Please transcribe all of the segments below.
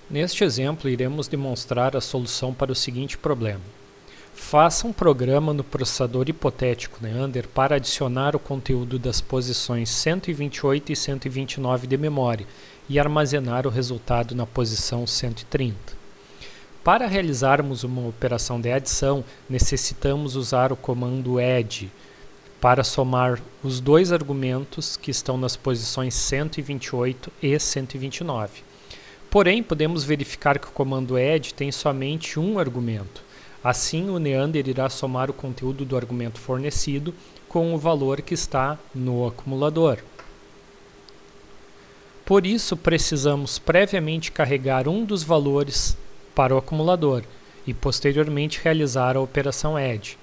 Neste exemplo, iremos demonstrar a solução para o seguinte problema. Faça um programa no processador hipotético Neander para adicionar o conteúdo das posições 128 e 129 de memória e armazenar o resultado na posição 130. Para realizarmos uma operação de adição, necessitamos usar o comando add para somar os dois argumentos que estão nas posições 128 e 129. Porém, podemos verificar que o comando add tem somente um argumento. Assim, o Neander irá somar o conteúdo do argumento fornecido com o valor que está no acumulador. Por isso, precisamos previamente carregar um dos valores para o acumulador e posteriormente realizar a operação add.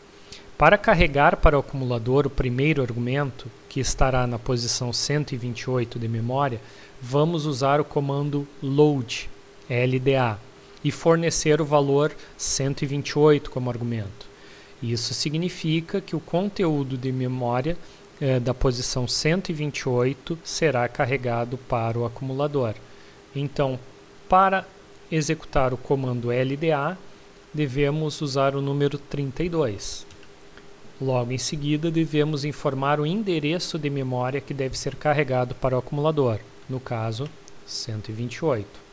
Para carregar para o acumulador o primeiro argumento, que estará na posição 128 de memória, vamos usar o comando load, LDA, e fornecer o valor 128 como argumento. Isso significa que o conteúdo de memória da posição 128 será carregado para o acumulador. Então, para executar o comando LDA, devemos usar o número 32. Logo em seguida, devemos informar o endereço de memória que deve ser carregado para o acumulador, no caso, 128.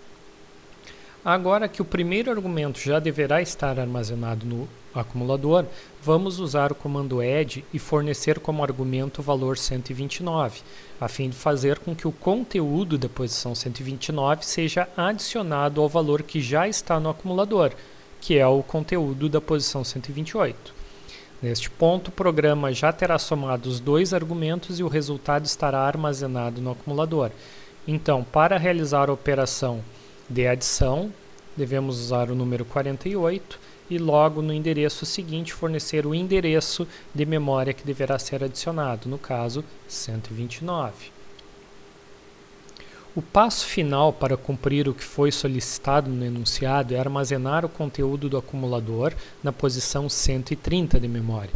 Agora que o primeiro argumento já deverá estar armazenado no acumulador, vamos usar o comando add e fornecer como argumento o valor 129, a fim de fazer com que o conteúdo da posição 129 seja adicionado ao valor que já está no acumulador, que é o conteúdo da posição 128. Neste ponto, o programa já terá somado os dois argumentos e o resultado estará armazenado no acumulador. Então, para realizar a operação de adição, devemos usar o número 48 e logo no endereço seguinte fornecer o endereço de memória que deverá ser adicionado, no caso 129. O passo final para cumprir o que foi solicitado no enunciado é armazenar o conteúdo do acumulador na posição 130 de memória.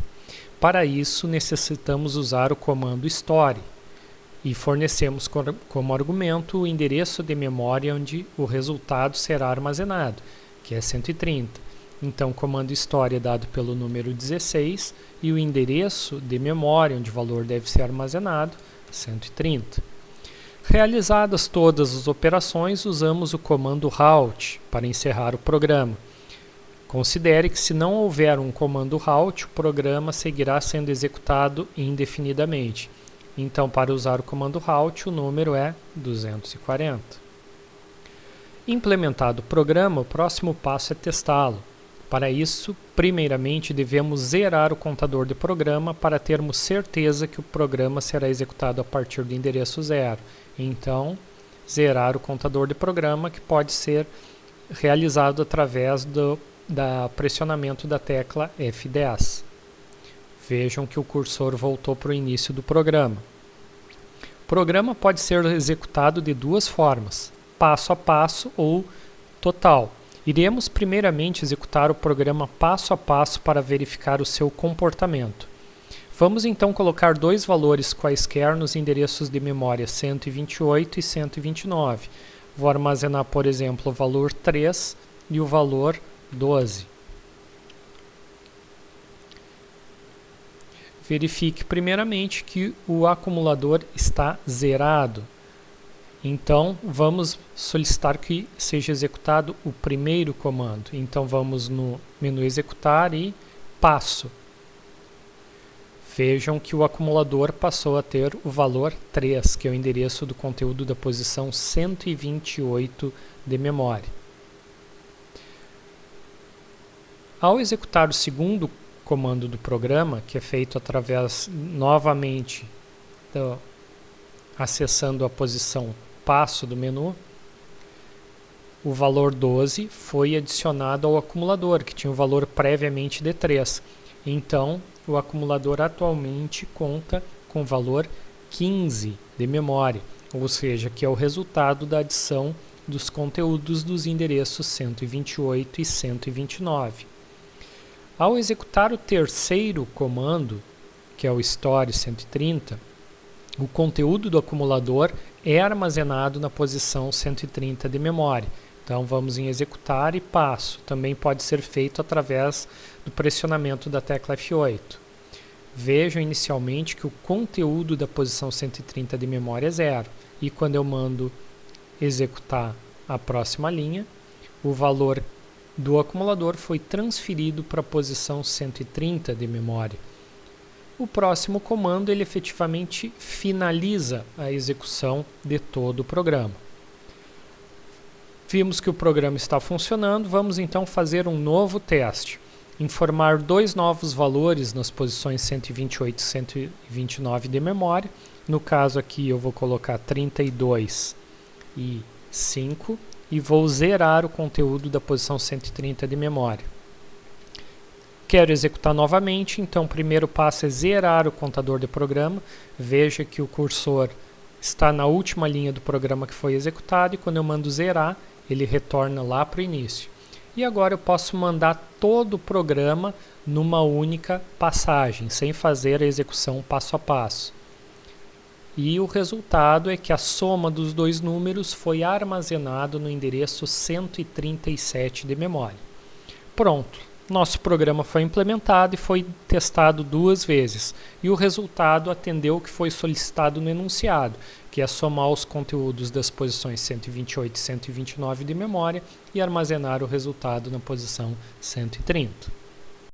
Para isso, necessitamos usar o comando store e fornecemos como argumento o endereço de memória onde o resultado será armazenado, que é 130. Então, o comando store é dado pelo número 16 e o endereço de memória onde o valor deve ser armazenado, 130. Realizadas todas as operações, usamos o comando halt para encerrar o programa. Considere que se não houver um comando halt, o programa seguirá sendo executado indefinidamente. Então, para usar o comando halt, o número é 240. Implementado o programa, o próximo passo é testá-lo. Para isso, primeiramente devemos zerar o contador de programa para termos certeza que o programa será executado a partir do endereço 0. Então, zerar o contador de programa, que pode ser realizado através do pressionamento da tecla F10. Vejam que o cursor voltou para o início do programa. O programa pode ser executado de duas formas, passo a passo ou total. Iremos primeiramente executar o programa passo a passo para verificar o seu comportamento. Vamos então colocar dois valores quaisquer nos endereços de memória 128 e 129. Vou armazenar, por exemplo, o valor 3 e o valor 12. Verifique primeiramente que o acumulador está zerado. Então, vamos solicitar que seja executado o primeiro comando. Então, vamos no menu executar e passo. Vejam que o acumulador passou a ter o valor 3, que é o endereço do conteúdo da posição 128 de memória. Ao executar o segundo comando do programa, que é feito através, novamente, acessando a posição passo do menu, o valor 12 foi adicionado ao acumulador, que tinha o valor previamente de 3. Então, o acumulador atualmente conta com o valor 15 de memória, ou seja, que é o resultado da adição dos conteúdos dos endereços 128 e 129. Ao executar o terceiro comando, que é o store 130, o conteúdo do acumulador é armazenado na posição 130 de memória. Então vamos em executar e passo. Também pode ser feito através do pressionamento da tecla F8. Vejam inicialmente que o conteúdo da posição 130 de memória é 0. E quando eu mando executar a próxima linha, o valor do acumulador foi transferido para a posição 130 de memória. O próximo comando ele efetivamente finaliza a execução de todo o programa. Vimos que o programa está funcionando, vamos então fazer um novo teste. Informar dois novos valores nas posições 128 e 129 de memória. No caso aqui eu vou colocar 32 e 5 e vou zerar o conteúdo da posição 130 de memória. Quero executar novamente, então o primeiro passo é zerar o contador de programa. Veja que o cursor está na última linha do programa que foi executado e quando eu mando zerar, ele retorna lá para o início. E agora eu posso mandar todo o programa numa única passagem, sem fazer a execução passo a passo. E o resultado é que a soma dos dois números foi armazenado no endereço 137 de memória. Pronto, nosso programa foi implementado e foi testado 2 vezes. E o resultado atendeu o que foi solicitado no enunciado, que é somar os conteúdos das posições 128 e 129 de memória e armazenar o resultado na posição 130.